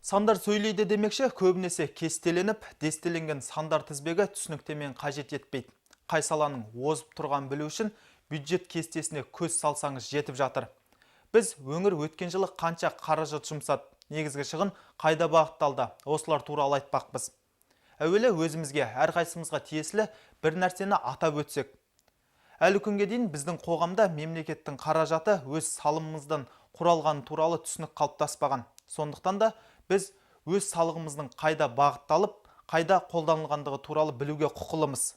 Сандар сөйлейді демекші, көбінесе кестеленіп, дестеленген сандар тізбегі түсініктемен қажет етпейді. Қай саланың озып тұрған білу үшін бюджет кестесіне көз салсаңыз жетіп жатыр. Біз өңір өткен жылы қанша қаражат жұмсады, негізгі шығын қайда бағытталды, осылар туралы айтпақпыз. Әуелі өзімізге, әрқайсымызға тиесілі бір нәрсені атап өтсек. Әлі күнге дейін біздің қоғамда мемлекеттің қаражаты өз салымымыздан құралған туралы түсінік қалыптаспаған. Сондықтан да біз өз салығымыздың қайда бағытталып, қайда қолданылғандығы туралы білуге құқылымыз.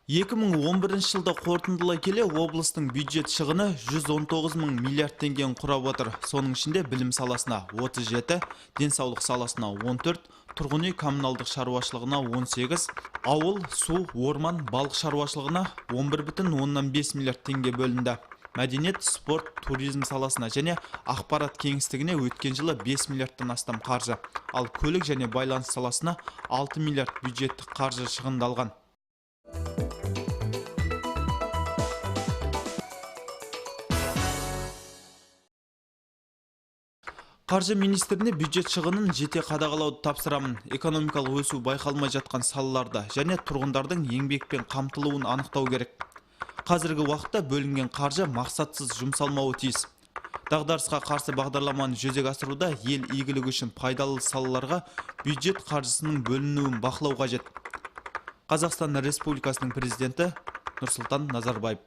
2011 жылда қорытындылай келе облыстың бюджет шығыны 119 мың миллиард теңгені құрап отыр. Соның ішінде білім саласына 37, денсаулық саласына 14, тұрғын үй коммуналдық шаруашылығына 18, ауыл, су, орман, балық шаруашылығына 11,5 миллиард теңге бөлінді. Мәдениет, спорт, туризм саласына және ақпарат кеңістігіне өткен жылы 5 миллиардтан астам қаржы, ал көлік және байланыс саласына 6 миллиард бюджеттік қаржы шығындалған. Қаржы министріне бюджет шығынын жете қадағалауды тапсырамын. Экономикалық өсу байқалмай жатқан салаларды және тұрғындардың еңбекпен қамтылуын анықтау керек. Қазіргі уақытта бөлінген қаржы мақсатсыз жұмсалмауы тиіс. Дағдарысқа қарсы бағдарламаны жүзеге асыруда ел игілігі үшін пайдалы салаларға бюджет қаржысының бөлінуін бақылау қажет. Қазақстан Республикасының президенті Нұрсұлтан Назарбаев.